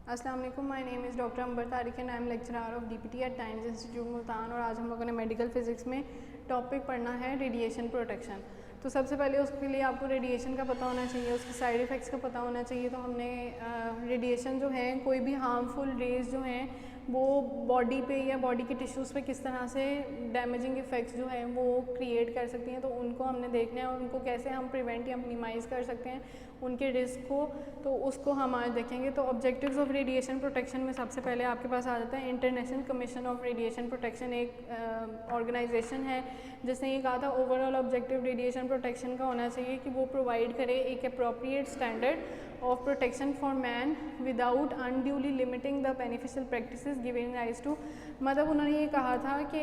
अस्सलाम वालेकुम, my name is doctor Ambar Tariq and I am lecturer of DPT at Times Institute Multan. और आज हम लोगों ने मेडिकल फिजिक्स में टॉपिक पढ़ना है रेडिएशन प्रोटेक्शन। तो सबसे पहले उसके लिए आपको रेडिएशन का पता होना चाहिए, उसके साइड इफ़ेक्ट्स का पता होना चाहिए। तो हमने रेडिएशन जो है, कोई भी हार्मफुल रेज जो हैं वो बॉडी पे या बॉडी के टिश्यूज़ पे किस तरह से डैमेजिंग इफ़ेक्ट्स जो हैं वो क्रिएट कर सकती हैं, तो उनको हमने देखना है और उनको कैसे हम प्रिवेंट या मिनिमाइज़ कर सकते हैं उनके रिस्क को, तो उसको हम आज देखेंगे। तो ऑब्जेक्टिव्स ऑफ रेडिएशन प्रोटेक्शन में सबसे पहले आपके पास आ जाता है international commission of radiation protection. एक ऑर्गेनाइजेशन है जिसने ये कहा था ओवरऑल ऑब्जेक्टिव रेडिएशन प्रोटेक्शन का होना चाहिए कि वो प्रोवाइड करे एक appropriate standard of protection for man without unduly limiting the beneficial practices giving rise to. मतलब उन्होंने ये कहा था कि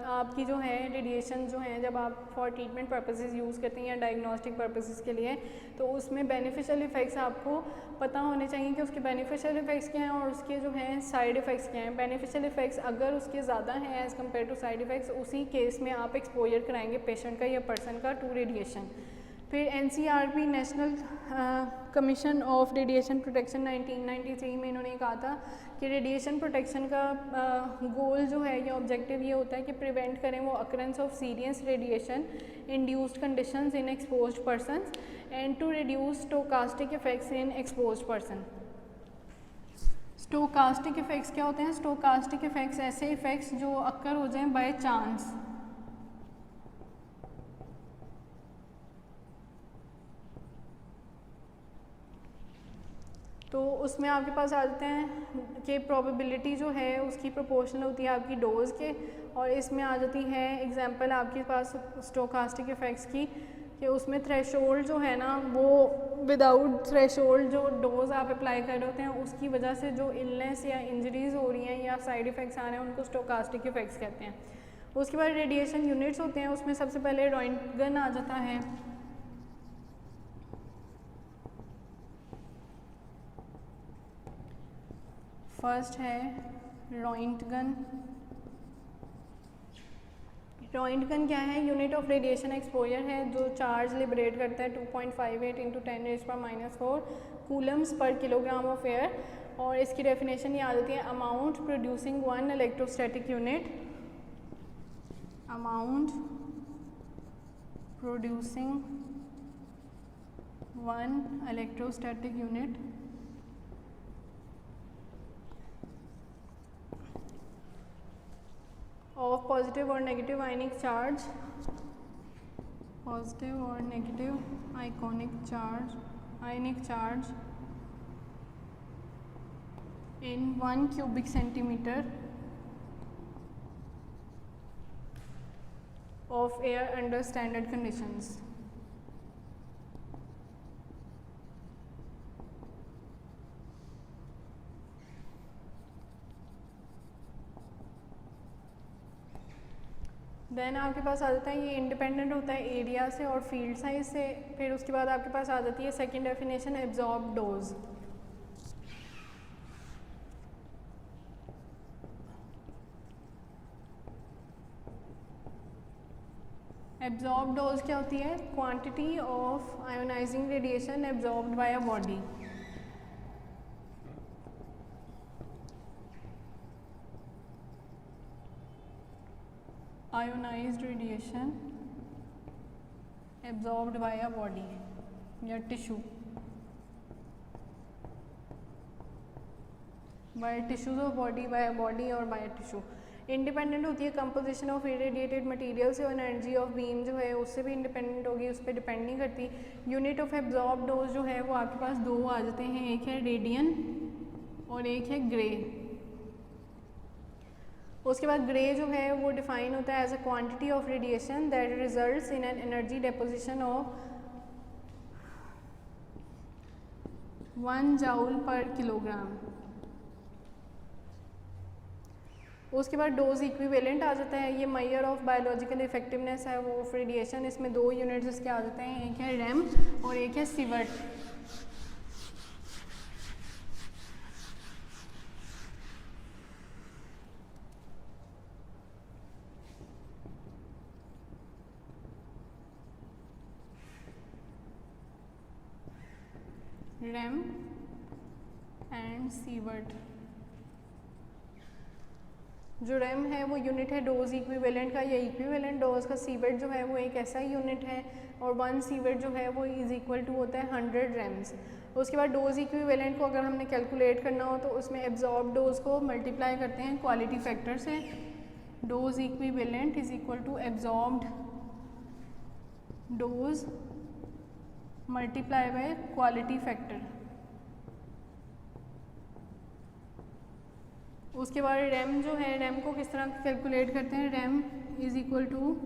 आपकी जो है रेडिएशन जो है जब आप फॉर ट्रीटमेंट पर्पसेस यूज़ करते हैं या डायग्नोस्टिक पर्पसेस के लिए, तो उसमें बेनिफिशियल इफ़ेक्ट्स आपको पता होने चाहिए कि उसके बेनिफिशियल इफ़ेक्ट्स क्या हैं और उसके जो हैं साइड इफ़ेक्ट्स क्या हैं। बेनिफिशियल इफ़ेक्ट्स अगर उसके ज़्यादा हैं as compare to side effects, उसी केस में आप एक्सपोजर कराएंगे पेशेंट का या पर्सन का टू रेडिएशन। फिर NCRB national commission of radiation protection 1993 में इन्होंने कहा था कि रेडिएशन प्रोटेक्शन का गोल जो है या ऑब्जेक्टिव ये होता है कि प्रिवेंट करें वो occurrence of serious radiation induced conditions in exposed persons and to reduce stochastic effects in exposed person. Stochastic effects क्या होते हैं? स्टोकास्टिक इफेक्ट्स ऐसे इफेक्ट्स जो अक्कर हो जाएं बाय चांस। तो उसमें आपके पास आ जाते हैं कि प्रोबेबिलिटी जो है उसकी प्रोपोर्शनल होती है आपकी डोज के, और इसमें आ जाती है एग्जांपल आपके पास स्टोकास्टिक इफेक्ट्स की कि उसमें थ्रेशोल्ड जो है ना वो विदाउट थ्रेशोल्ड जो डोज आप अप्लाई कर रहे होते हैं उसकी वजह से जो इलनेस या इंजरीज हो रही हैं या साइड इफ़ेक्ट्स आ रहे हैं उनको स्टोकास्टिक इफेक्ट्स कहते हैं। उसके बाद रेडिएशन यूनिट्स होते हैं, उसमें सबसे पहले रॉन्टगन आ जाता है। फर्स्ट है रॉन्टगन। रॉन्टगन क्या है? यूनिट ऑफ रेडिएशन एक्सपोजर है जो चार्ज लिबरेट करता है 2.58 इंटू 10⁻⁴ कूलम्स पर किलोग्राम ऑफ एयर। और इसकी डेफिनेशन ये आ जाती है amount producing one electrostatic unit, amount producing one electrostatic unit of positive or negative ionic charge, positive or negative ionic charge in 1 cubic centimeter of air under standard conditions। Then आपके पास आ जाता है ये independent होता है area से और field size से। फिर उसके बाद आपके पास आ जाती है second definition absorb dose. Absorb dose क्या होती है? Quantity of ionising radiation absorbed by a body. Ionised radiation absorbed by a body या tissue, by tissues of body, by a body और बाय टिश्यू। इंडिपेंडेंट होती है composition of irradiated material से, और energy of beam जो है उससे भी इंडिपेंडेंट होगी, उस पर डिपेंड नहीं करती। यूनिट ऑफ एब्जॉर्ब डोज जो है वो आपके पास दो आ जाते हैं, एक है रेडियन और एक है ग्रे। उसके बाद ग्रे जो है वो डिफाइन होता है as a quantity of radiation that results in an energy deposition of 1 joule per kilogram. उसके बाद डोज इक्विवेलेंट आ जाता है, ये मेजर ऑफ बायोलॉजिकल इफेक्टिवनेस है वो ऑफ रेडिएशन। इसमें दो यूनिट्स इसके आ जाते हैं, एक है रैम और एक है सिवर्ट। Rem and sievert. जो रेम है वो यूनिट है डोज इक्विवेलेंट का या इक्विवेलेंट डोज का। सीवर्ट जो है वो एक ऐसा यूनिट है और 1 सीवर्ट जो है वो इज़ इक्वल टू होता है 100 रेम्स। उसके बाद डोज इक्विवेलेंट को अगर हमने कैलकुलेट करना हो तो उसमें एब्जॉर्ब डोज को मल्टीप्लाई करते हैं क्वालिटी फैक्टर से। Dose equivalent is equal to absorbed dose multiply by quality factor. उसके बाद रैम जो है, रैम को किस तरह कैलकुलेट करते हैं, rem is equal to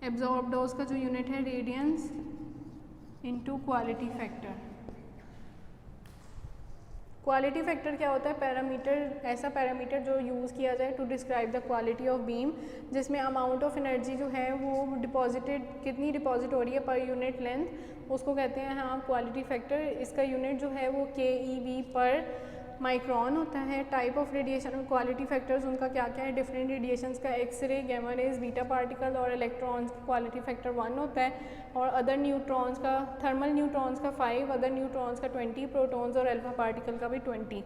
absorb dose का जो यूनिट है radians into quality factor. Quality factor क्या होता है, पैरामीटर, ऐसा पैरामीटर जो यूज़ किया जाए to describe the quality of beam, जिसमें अमाउंट ऑफ एनर्जी जो है वो डिपॉजिटेड, कितनी डिपॉजिट हो रही है पर यूनिट लेंथ, उसको कहते हैं हाँ क्वालिटी फैक्टर। इसका यूनिट जो है वो KeV पर माइक्रोन होता है। टाइप ऑफ रेडिएशन और क्वालिटी फैक्टर्स उनका क्या क्या है, डिफरेंट रेडिएशंस का x ray, gamma rays, beta particle और इलेक्ट्रॉन्स का क्वालिटी फैक्टर 1 होता है और अदर न्यूट्रॉन्स का, थर्मल न्यूट्रॉन्स का 5, अदर न्यूट्रॉन्स का 20, प्रोटॉन्स और अल्फा पार्टिकल का भी 20।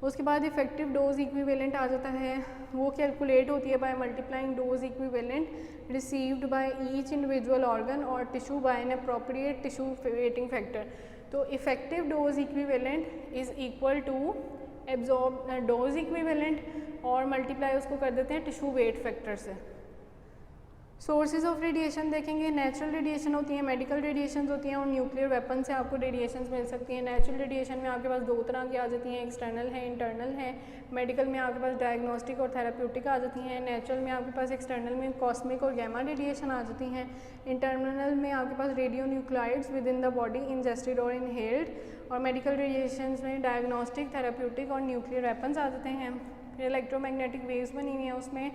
उसके बाद इफेक्टिव डोज इक्विवेलेंट आ जाता है, वो कैलकुलेट होती है by multiplying dose equivalent received by each individual organ और tissue by an appropriate tissue weighting factor. तो effective dose equivalent is equal to absorb dose equivalent और मल्टीप्लाई उसको कर देते हैं टिश्यू वेट फैक्टर से। सोर्सेज ऑफ रेडिएशन देखेंगे, natural radiation होती है, मेडिकल रेडिएशन होती हैं और न्यूक्लियर वेपन से आपको रेडिएशन मिल सकती हैं। नेचुरल रेडिएशन में आपके पास 2 तरह की आ जाती हैं, एक्सटर्नल है, इंटरनल है। मेडिकल में आपके पास डायग्नोस्टिक और थेराप्यूटिक आ जाती हैं। नेचुरल में आपके पास एक्सटर्नल में कॉस्मिक और गैमा रेडिएशन आ जाती हैं। इंटरनल में आपके पास radio nuclides with in the body ingested और इनहेल्ड। और मेडिकल रेडिएशन में डायग्नोस्टिक, थेराप्यूटिक और न्यूक्लियर वेपन्स आ जाते हैं। फिर इलेक्ट्रोमैग्नेटिक वेव्स बनी हुई हैं, उसमें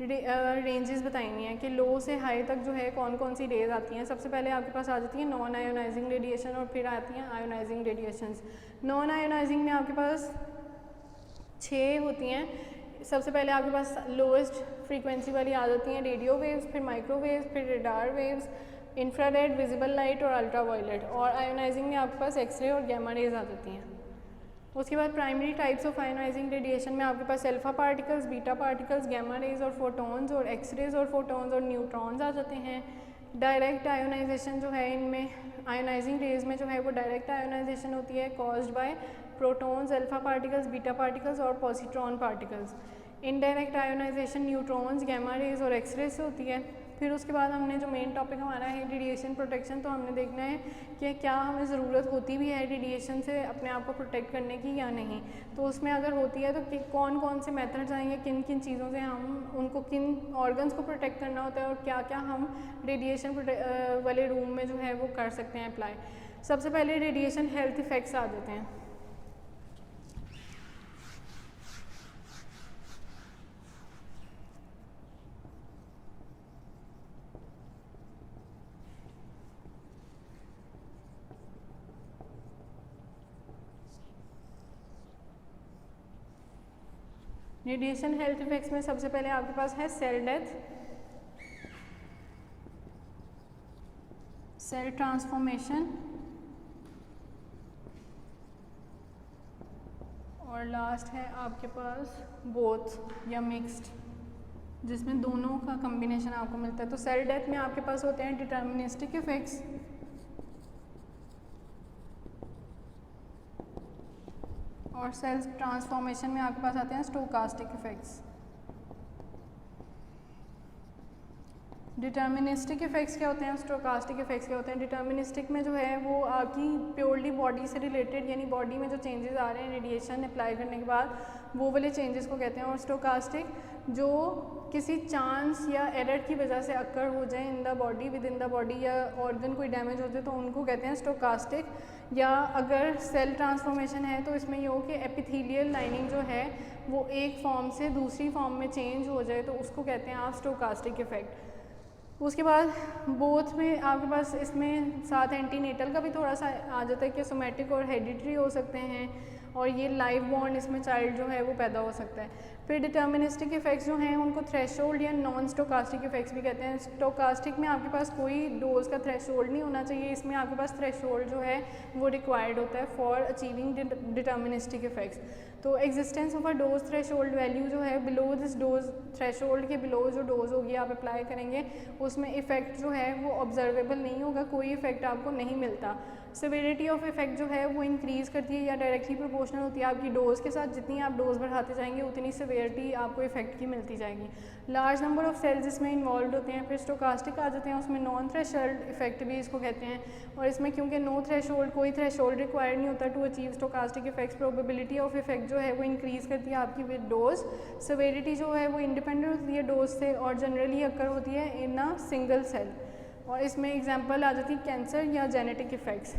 रेंजेस बताई हुई हैं कि लो से हाई तक जो है कौन कौन सी रेज आती हैं। सबसे पहले आपके पास आ जाती है नॉन आयोनाइजिंग रेडिएशन और फिर आती हैं आयोनाइजिंग रेडिएशंस। नॉन आयोनाइजिंग में आपके पास 6 होती हैं। सबसे पहले आपके पास लोएस्ट फ्रीक्वेंसी वाली आ जाती हैं रेडियो वेव्स, फिर माइक्रोवेव्स, फिर radar waves, infrared, visible light और अल्ट्रावायलेट। और आयोनाइजिंग में आपके पास एक्सरे और गैमा रेज आ जाती हैं। उसके बाद primary types of ionising radiation में आपके पास alpha particles, beta particles, gamma rays और फोटॉन्स और एक्सरेज और फोटॉन्स और न्यूट्रॉन्स आ जाते हैं। डायरेक्ट आयोनाइजेशन जो है इनमें, आयोनाइजिंग रेज में जो है वो डायरेक्ट आयोनाइजेशन होती है caused by protons, alpha particles, beta particles और positron particles. Indirect ionisation neutrons, gamma rays और एक्सरे से होती है। फिर उसके बाद हमने जो मेन टॉपिक हमारा है रेडिएशन प्रोटेक्शन, तो हमने देखना है कि क्या हमें ज़रूरत होती भी है रेडिएशन से अपने आप को प्रोटेक्ट करने की या नहीं। तो उसमें अगर होती है तो कौन कौन से मेथड्स आएंगे, किन किन चीज़ों से हम उनको, किन ऑर्गन्स को प्रोटेक्ट करना होता है और क्या क्या हम रेडिएशन वाले रूम में जो है वो कर सकते हैं अप्लाई। सबसे पहले रेडिएशन हेल्थ इफ़ेक्ट्स आ जाते हैं। रेडिएशन हेल्थ इफेक्ट्स में सबसे पहले आपके पास है सेल डेथ, सेल ट्रांसफॉर्मेशन और लास्ट है आपके पास बोथ या मिक्स्ड, जिसमें दोनों का कॉम्बिनेशन आपको मिलता है। तो सेल डेथ में आपके पास होते हैं डिटर्मिनिस्टिक इफेक्ट्स और सेल ट्रांसफॉर्मेशन में आपके पास आते हैं स्टोकास्टिक इफेक्ट्स। डिटर्मिनिस्टिक इफेक्ट्स क्या होते हैं, स्टोकास्टिक इफेक्ट्स क्या होते हैं। डिटर्मिनिस्टिक में जो है वो आपकी प्योरली बॉडी से रिलेटेड, यानी बॉडी में जो चेंजेस आ रहे हैं रेडिएशन अप्लाई करने के बाद, वो वाले चेंजेस को कहते हैं। और स्टोकास्टिक जो किसी चांस या एरर की वजह से अक्कर हो जाए इन the body, with in the body, या ऑर्गन कोई डैमेज हो जाए तो उनको कहते हैं स्टोकास्टिक। या अगर सेल ट्रांसफॉर्मेशन है तो इसमें ये हो कि एपिथेलियल लाइनिंग जो है वो एक फॉर्म से दूसरी फॉर्म में चेंज हो जाए तो उसको कहते हैं आप स्टोकास्टिक इफेक्ट। उसके बाद बोथ में आपके पास इसमें साथ एंटीनेटल का भी थोड़ा सा आ जाता है कि सोमैटिक और हेरिडिटरी हो सकते हैं और ये लाइव बॉर्न इसमें चाइल्ड जो है वो पैदा हो सकता है। फिर डिटर्मिनिस्टिक इफेक्ट्स जो हैं उनको थ्रेशोल्ड या नॉन स्टोकास्टिक इफेक्ट्स भी कहते हैं। स्टोकास्टिक में आपके पास कोई डोज का थ्रेशोल्ड नहीं होना चाहिए, इसमें आपके पास थ्रेशोल्ड जो है वो रिक्वायर्ड होता है फॉर अचीविंग डिटर्मिनिस्टिक इफेक्ट्स। तो existence of a dose threshold value जो है बिलो दिस डोज थ्रेशोल्ड के बिलो जो डोज होगी आप अप्लाई करेंगे उसमें इफेक्ट जो है वो ऑब्जर्वेबल नहीं होगा, कोई इफेक्ट आपको नहीं मिलता। सिविरिटी ऑफ इफेक्ट जो है वो इंक्रीज़ करती है या डायरेक्टली प्रोपोर्शनल होती है आपकी डोज़ के साथ, जितनी आप डोज बढ़ाते जाएंगे उतनी सिविरिटी आपको इफेक्ट की मिलती जाएगी। लार्ज नंबर ऑफ सेल्स इसमें इन्वॉल्व होते हैं। फिर स्टोकास्टिक आ जाते हैं, उसमें नॉन थ्रेशोल्ड इफेक्ट भी इसको कहते हैं, और इसमें क्योंकि नो थ्रेशोल्ड कोई थ्रेशोल्ड रिक्वायर्ड नहीं होता to achieve stochastic effects, probability of effect जो है वो इंक्रीज़ करती है आपकी विद डोज। सिविरिटी जो है वो इंडिपेंडेंट होती है डोज से और जनरली अकर होती है इन अ सिंगल सेल, और इसमें एग्जांपल आ जाती है कैंसर या जेनेटिक इफेक्ट्स।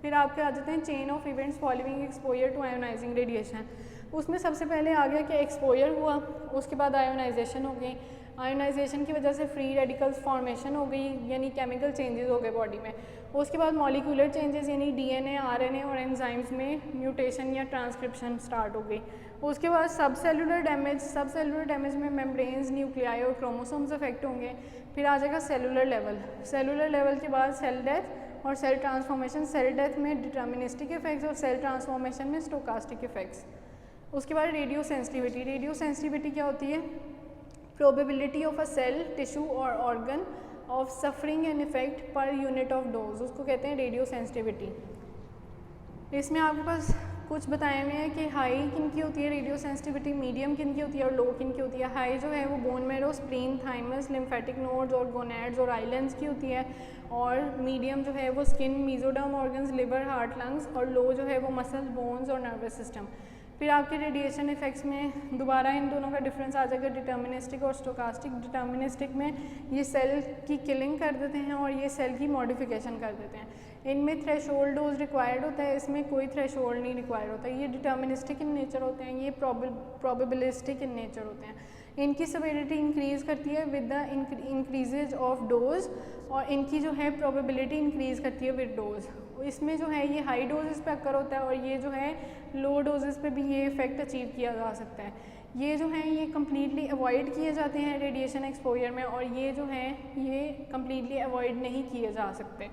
फिर आपके आ जाते हैं chain of events following exposure to ionizing radiation. उसमें सबसे पहले आ गया कि एक्सपोजर हुआ, उसके बाद आयोनाइजेशन हो गई, आयोनाइजेशन की वजह से फ्री रेडिकल्स फॉर्मेशन हो गई यानी केमिकल चेंजेस हो गए बॉडी में। उसके बाद मॉलिक्यूलर चेंजेस यानी डीएनए, आरएनए और एंजाइम्स में म्यूटेशन या ट्रांसक्रिप्शन स्टार्ट हो गई। उसके बाद सब सेलुलर डैमेज में मेम्ब्रेन्स, न्यूक्लियाई और क्रोमोसोम्स अफेक्ट होंगे। फिर आ जाएगा सेलुलर लेवल के बाद सेल डेथ और सेल ट्रांसफॉर्मेशन। सेल डेथ में डिटर्मिनिस्टिक इफेक्ट्स और सेल ट्रांसफॉर्मेशन में स्टोकास्टिक इफेक्ट्स। उसके बाद रेडियो सेंसिटिविटी क्या होती है? Probability of a cell, tissue और organ of suffering an effect per unit of dose, उसको कहते हैं रेडियो सेंसिटिविटी। इसमें आपके पास कुछ बताए हुए हैं कि हाई किन की होती है रेडियो सेंसिटिविटी, मीडियम किन की होती है और लो किन की होती है। हाई जो है वो bone marrow, spleen, thymus, lymphatic nodes और गोनैड्स और आइलैंड्स की होती है, और मीडियम जो है वो skin, mesoderm organs, liver, heart, lungs, और लो जो है वो मसल्स, बोन्स और नर्वस सिस्टम। फिर आपके रेडिएशन इफेक्ट्स में दोबारा इन दोनों का डिफरेंस आ जाएगा डिटर्मिनिस्टिक और स्टोकास्टिक। डिटर्मिनिस्टिक में ये सेल की किलिंग कर देते हैं और ये सेल की मॉडिफिकेशन कर देते हैं। इनमें थ्रेशोल्ड डोज रिक्वायर्ड होता है, इसमें कोई थ्रेशोल्ड नहीं रिक्वायर्ड होता। ये डिटर्मिनिस्टिक इन नेचर होते हैं, ये प्रोबेबिलिस्टिक इन नेचर होते हैं। इनकी सिविरिटी इंक्रीज़ करती है with the increases of dose, और इनकी जो है प्रोबेबिलिटी इंक्रीज़ करती है विद डोज। इसमें जो है ये हाई डोजेस पे अकर होता है और ये जो है लो डोजेस पे भी ये इफेक्ट अचीव किया जा सकता है। ये जो है ये कम्प्लीटली अवॉइड किए जाते हैं रेडिएशन एक्सपोजर में, और ये जो है ये कम्प्लीटली अवॉइड नहीं किए जा सकते।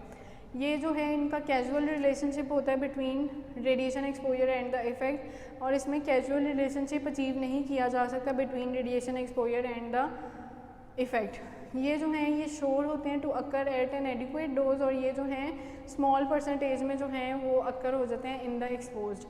ये जो है इनका कैजुअल रिलेशनशिप होता है between radiation exposure and the effect, और इसमें कैजुअल रिलेशनशिप अचीव नहीं किया जा सकता between radiation exposure and the effect. ये जो हैं ये श्योर होते हैं to occur at an adequate dose, और ये जो हैं स्मॉल परसेंटेज में जो हैं वो अकर हो जाते हैं इन द एक्सपोज्ड।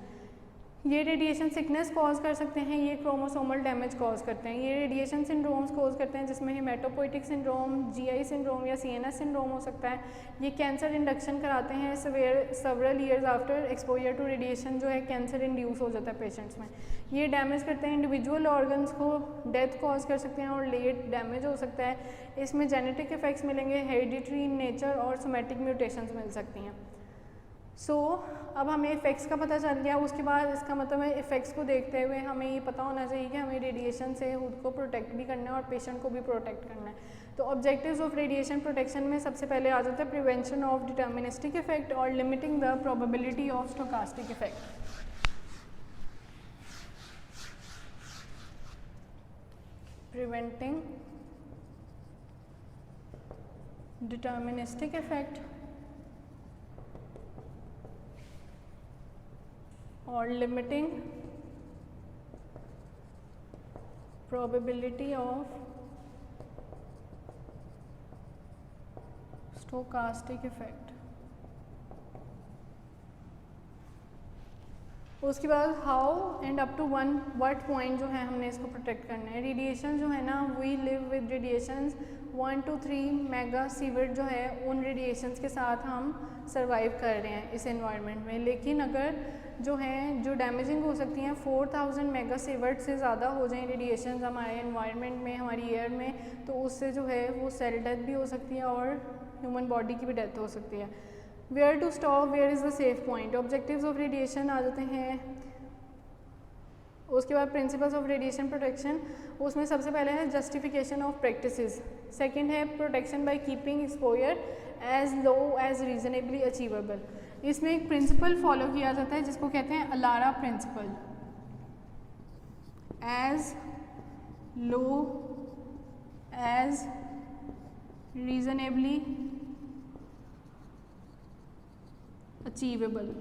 ये रेडिएशन सिकनेस कॉज कर सकते हैं, ये क्रोमोसोमल डैमेज कॉज करते हैं, ये रेडिएशन सिंड्रोम्स कॉज करते हैं जिसमें हेमेटोपोइटिक सिंड्रोम, जीआई सिंड्रोम या सीएनएस सिंड्रोम हो सकता है। ये कैंसर इंडक्शन कराते हैं several years after exposure to radiation, जो है कैंसर इंड्यूस हो जाता है पेशेंट्स में। ये डैमेज करते हैं इंडिविजुअल ऑर्गन्स को, डेथ कॉज कर सकते हैं और लेट डैमेज हो सकता है। इसमें जेनेटिक इफेक्ट्स मिलेंगे, हेरिडिटरी इन नेचर और सोमैटिक म्यूटेशंस मिल सकती हैं। अब हमें इफ़ेक्ट्स का पता चल गया, उसके बाद इसका मतलब है इफ़ेक्ट्स को देखते हुए हमें ये पता होना चाहिए कि हमें रेडिएशन से खुद को प्रोटेक्ट भी करना है और पेशेंट को भी प्रोटेक्ट करना है। तो ऑब्जेक्टिव्स ऑफ रेडिएशन प्रोटेक्शन में सबसे पहले आ जाता है प्रिवेंशन ऑफ डिटर्मिनिस्टिक इफेक्ट और limiting the probability of stochastic effect. Preventing deterministic effect और limiting probability of stochastic effect. उसके बाद how and up to what point जो है हमने इसको प्रोटेक्ट करना है। रेडिएशन जो है ना, we live with radiations 1 to 3 mega sievert जो है उन रेडिएशंस के साथ हम सरवाइव कर रहे हैं इस एनवायरनमेंट में। लेकिन अगर जो है जो डैमेजिंग हो सकती हैं 4000 मेगा सीवर्ट से ज़्यादा हो जाएं रेडिएशंस हमारे एनवायरनमेंट में, हमारी एयर में, तो उससे जो है वो सेल डेथ भी हो सकती है और ह्यूमन बॉडी की भी डेथ हो सकती है। Where to stop, where is the safe point. Objectives of radiation आ जाते हैं। उसके बाद प्रिंसिपल्स ऑफ रेडिएशन प्रोटेक्शन, उसमें सबसे पहले है जस्टिफिकेशन ऑफ प्रैक्टिसेस, सेकंड है protection by keeping exposure as low as reasonably achievable. इसमें एक प्रिंसिपल फॉलो किया जाता है जिसको कहते हैं ALARA principle, as low as reasonably achievable.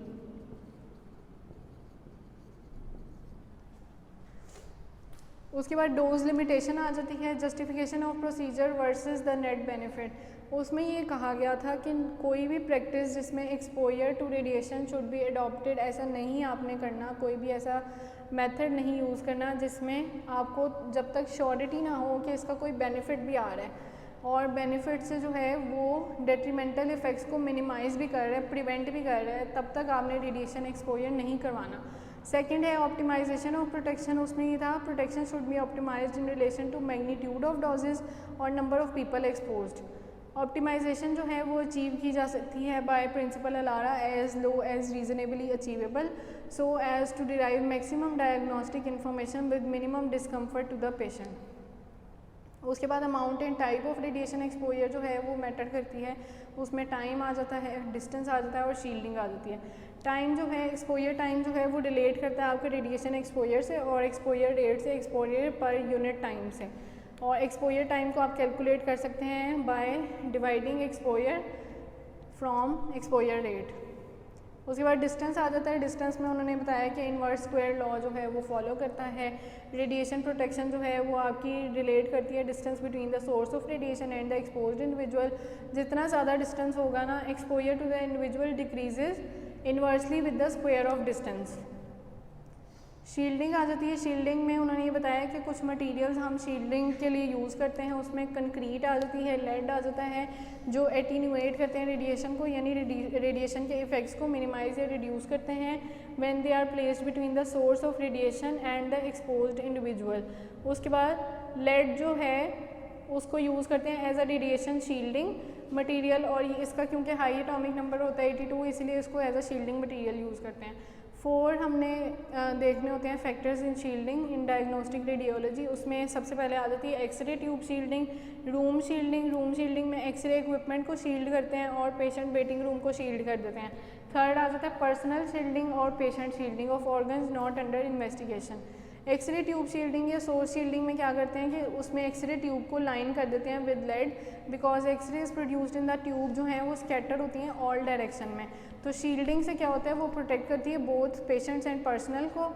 उसके बाद डोज लिमिटेशन आ जाती है, justification of procedure versus the net benefit. उसमें ये कहा गया था कि कोई भी प्रैक्टिस जिसमें exposure to radiation should be adopted, ऐसा नहीं आपने करना, कोई भी ऐसा मेथड नहीं यूज़ करना जिसमें आपको जब तक श्योरिटी ना हो कि इसका कोई बेनिफिट भी आ रहा है, और बेनिफिट से जो है वो डेट्रीमेंटल इफ़ेक्ट्स को मिनिमाइज़ भी कर रहा है, प्रिवेंट भी कर रहा है, तब तक आपने रेडिएशन एक्सपोजर नहीं करवाना। सेकेंड है ऑप्टिमाइजेशन ऑफ प्रोटेक्शन। उसमें ये था protection should be optimised in relation to magnitude of doses और number of people exposed. Optimisation जो है वो अचीव की जा सकती है by principle ALARA as low as reasonably achievable so as to derive maximum diagnostic information with minimum discomfort to the patient. उसके बाद amount and type of radiation exposure जो है वो मैटर करती है। उसमें टाइम आ जाता है, डिस्टेंस आ जाता है और शील्डिंग आ जाती है। टाइम जो है, एक्सपोजर टाइम जो है वो रिलेट करता है आपके रेडिएशन एक्सपोजर से, और एक्सपोजर रेट से एक्सपोजर पर यूनिट टाइम से। और एक्सपोजर टाइम को आप कैलकुलेट कर सकते हैं by dividing exposure from exposure rate. उसके बाद डिस्टेंस आ जाता है। डिस्टेंस में उन्होंने बताया कि इनवर्स स्क्वायर लॉ जो है वो फॉलो करता है। रेडिएशन प्रोटेक्शन जो है वो आपकी रिलेट करती है distance between the source of radiation and the exposed individual. जितना ज़्यादा डिस्टेंस होगा ना, exposure to the individual decreases inversely with the square of distance. Shielding आ जाती है। शील्डिंग में उन्होंने ये बताया कि कुछ मटेरियल्स हम शील्डिंग के लिए यूज़ करते हैं। उसमें कंक्रीट आ जाती है, लेड आ जाता है, जो एटीन्यूएट करते हैं रेडिएशन को, यानी रेडिएशन के इफ़ेक्ट्स को मिनिमाइज या रिड्यूस करते हैं when they are placed between the source of radiation and the exposed individual. उसके बाद लेड जो है उसको यूज़ करते हैं as a radiation shielding material, और इसका क्योंकि हाई एटॉमिक नंबर होता है 82, इसलिए इसको as a shielding material use करते हैं। 4 हमने देखने होते हैं factors in shielding in diagnostic radiology. उसमें सबसे पहले आ जाती है x ray tube shielding, room shielding. Room shielding में एक्सरे इक्विपमेंट को शील्ड करते हैं और पेशेंट वेटिंग रूम को शील्ड कर देते हैं। थर्ड आ जाता है पर्सनल शील्डिंग और patient shielding of organs not under investigation. X ray tube shielding या सोर्स शील्डिंग में क्या करते हैं कि उसमें एक्सरे ट्यूब को लाइन कर देते हैं with lead, because x ray is produced in the tube जो है वो स्कैटर्ड होती हैं ऑल डायरेक्शन में। तो शील्डिंग से क्या होता है, वो प्रोटेक्ट करती है बोथ पेशेंट्स एंड पर्सनल को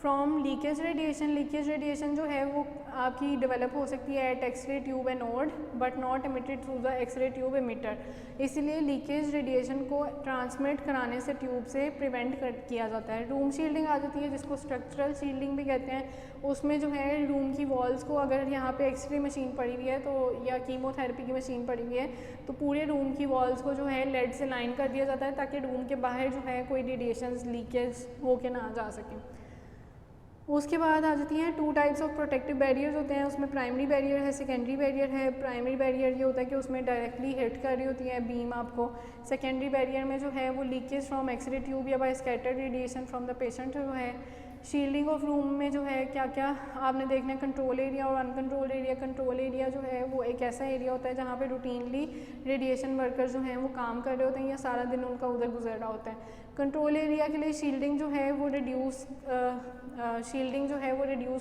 from leakage radiation. Leakage radiation जो है वो आपकी डेवलप हो सकती है at x ray tube anode but not emitted through the x ray tube emitter. इसीलिए लीकेज रेडिएशन को ट्रांसमिट कराने से ट्यूब से प्रिवेंट किया जाता है। रूम शील्डिंग आ जाती है जिसको स्ट्रक्चरल शील्डिंग भी कहते हैं। उसमें जो है रूम की वॉल्स को, अगर यहाँ पे एक्सरे मशीन पड़ी हुई है तो या कीमोथेरेपी की मशीन पड़ी हुई है तो पूरे रूम की वॉल्स को जो है लेड से लाइन कर दिया जाता है ताकि रूम के बाहर जो है कोई रेडिएशन लीकेज होके ना जा सके। उसके बाद आ जाती हैं 2 टाइप्स ऑफ प्रोटेक्टिव बैरियर्स होते हैं। उसमें प्राइमरी बैरियर है, सेकेंडरी बैरियर है। प्राइमरी बैरियर ये होता है कि उसमें डायरेक्टली हिट कर रही होती है बीम आपको। सेकेंडरी बैरियर में जो है वो लीकेज फ्रॉम एक्सरे ट्यूब या by scattered radiation from the patient जो है। शील्डिंग ऑफ रूम में जो है क्या क्या आपने देखना है, कंट्रोल एरिया और अनकंट्रोल एरिया। कंट्रोल एरिया जो है वो एक ऐसा एरिया होता है जहाँ पे रूटीनली रेडिएशन वर्कर्स जो हैं वो काम कर रहे होते हैं या सारा दिन उनका उधर गुजर रहा होता है। कंट्रोल एरिया के लिए शील्डिंग जो है वो रिड्यूस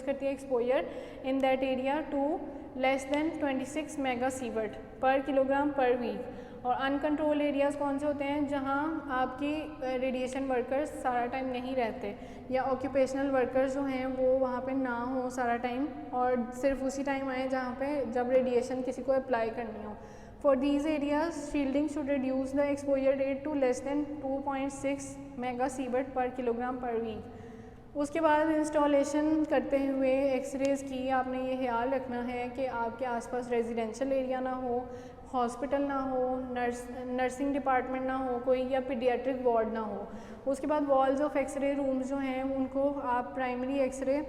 करती है exposure in that area to less than 26 mega sievert per kilogram per week. और अनकंट्रोल एरियाज़ कौन से होते हैं, जहाँ आपकी रेडिएशन वर्कर्स सारा टाइम नहीं रहते या ऑक्यूपेशनल वर्कर्स जो हैं वो वहाँ पे ना हो सारा टाइम और सिर्फ उसी टाइम आए जहाँ पे जब रेडिएशन किसी को अप्लाई करनी हो। For these areas shielding should reduce the exposure rate to less than 2.6 mega sievert per kilogram per week. उसके बाद इंस्टॉलेशन करते हुए एक्सरेज की आपने ये ख्याल रखना है कि आपके आसपास रेजिडेंशियल एरिया ना हो, हॉस्पिटल ना हो, नर्सिंग डिपार्टमेंट ना हो कोई, या पीडियाट्रिक वार्ड ना हो। उसके बाद वॉल्स ऑफ एक्सरे रूम्स जो हैं उनको आप प्राइमरी एक्सरे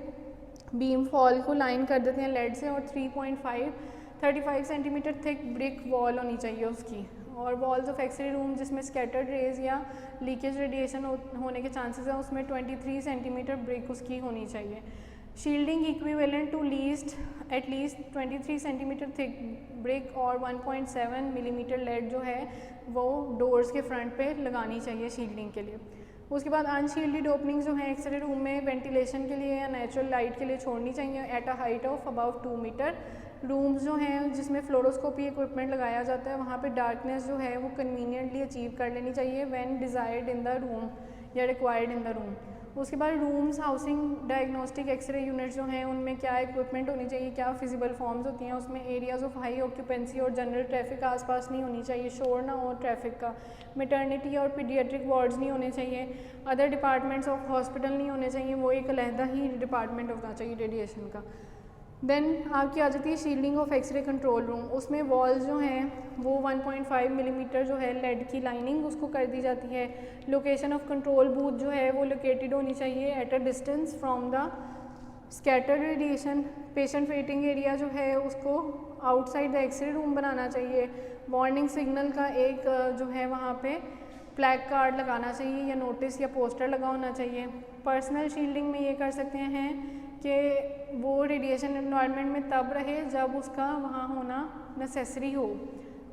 बीम फॉल को लाइन कर देते हैं लेड से, और 35 सेंटीमीटर थिक ब्रिक वॉल होनी चाहिए उसकी। और वॉल्स ऑफ एक्सरे रूम जिसमें स्कैटर्ड रेज या लीकेज रेडिएशन होने के चांसेस हैं उसमें 23 सेंटीमीटर ब्रिक उसकी होनी चाहिए। Shielding equivalent to at least 23 centimetre thick brick और 1.7 मिलीमीटर लेड जो है वो डोर्स के फ्रंट पे लगानी चाहिए शील्डिंग के लिए। उसके बाद अनशील्डेड ओपनिंग जो है एक्सरे रूम में वेंटिलेशन के लिए या नेचुरल लाइट के लिए छोड़नी चाहिए at a height of about 2 metre. Rooms जो हैं जिसमें फ्लोरोस्कोपी इक्विपमेंट लगाया जाता है वहाँ पे डार्कनेस जो है वो कन्वीनियंटली अचीव कर लेनी चाहिए when desired in the room या रिक्वायर्ड इन द रूम। उसके बाद rooms housing diagnostic x ray unit जो हैं उनमें क्या इक्विपमेंट होनी चाहिए, क्या फिजिबल फॉर्म्स होती हैं, उसमें एरियाज ऑफ हाई ऑक्यूपेंसी और जनरल ट्रैफिक आसपास नहीं होनी चाहिए, शोर ना हो ट्रैफिक का, मैटरनिटी और पीडियाट्रिक वार्ड्स नहीं होने चाहिए, अदर डिपार्टमेंट्स ऑफ हॉस्पिटल नहीं होने चाहिए, वो एक अलहदा ही डिपार्टमेंट होना चाहिए रेडिएशन का। देन आपकी आ जाती है shielding of x ray control room. उसमें वॉल्स जो हैं वो 1.5 मिलीमीटर जो है लेड की लाइनिंग उसको कर दी जाती है। लोकेशन ऑफ कंट्रोल बूथ जो है वो लोकेटेड होनी चाहिए at a distance from the scattered radiation. Patient waiting area जो है उसको आउटसाइड द एक्सरे रूम बनाना चाहिए। वार्निंग सिग्नल का एक जो है वहाँ पे प्लैक कार्ड लगाना चाहिए या नोटिस या पोस्टर लगा होना चाहिए। पर्सनल शील्डिंग में ये कर सकते हैं कि वो रेडिएशन एनवायरनमेंट में तब रहे जब उसका वहाँ होना नेसेसरी हो।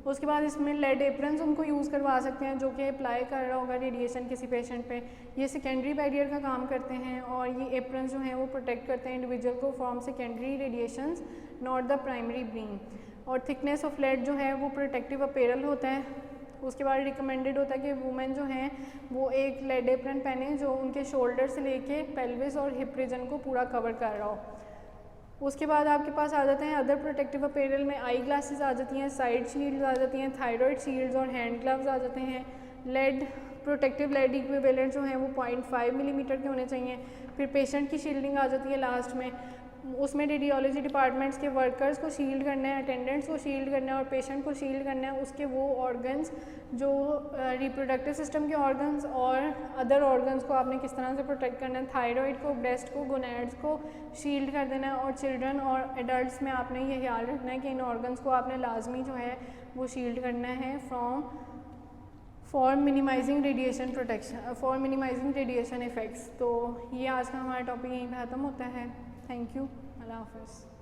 उसके बाद इसमें लेड एप्रन्स उनको यूज़ करवा सकते हैं जो कि अप्लाई कर रहा होगा रेडिएशन किसी पेशेंट पे। ये सेकेंडरी बैरियर का काम करते हैं और ये एप्रन्स जो हैं वो प्रोटेक्ट करते हैं इंडिविजुअल को from secondary radiations not the primary beam. और थिकनेस ऑफ लेड जो है वो प्रोटेक्टिव अपैरल होता है। उसके बाद रिकमेंडेड होता है कि वुमेन जो हैं वो एक लेड एप्रन पहने जो उनके शोल्डर से लेके पेल्विस और हिप रीजन को पूरा कवर कर रहा हो। उसके बाद आपके पास आ जाते हैं अदर प्रोटेक्टिव अपैरल में आई ग्लासेस आ जाती हैं, साइड शील्ड्स आ जाती हैं, थायराइड शील्ड्स और हैंड ग्लव्स आ जाते हैं। लेड प्रोटेक्टिव लेड इक्विवेलेंट जो हैं वो 0.5 मिलीमीटर के होने चाहिए। फिर पेशेंट की शील्डिंग आ जाती है लास्ट में, उसमें रेडियोलॉजी डिपार्टमेंट्स के वर्कर्स को शील्ड करना है, अटेंडेंट्स को शील्ड करना है और पेशेंट को शील्ड करना है उसके वो ऑर्गन्स जो रिप्रोडक्टिव सिस्टम के ऑर्गन्स और अदर ऑर्गन्स को आपने किस तरह से प्रोटेक्ट करना है। थायराइड को, ब्रेस्ट को, गोनैड्स को शील्ड कर देना है और चिल्ड्रन और एडल्ट्स में आपने ये ख्याल रखना है कि इन ऑर्गन्स को आपने लाजमी जो है वो शील्ड करना है for minimizing radiation protection, for minimizing radiation effects. तो ये आज का हमारा टॉपिक यहीं पर ख़त्म होता है। थैंक यू, अल्लाह हाफ़िज़।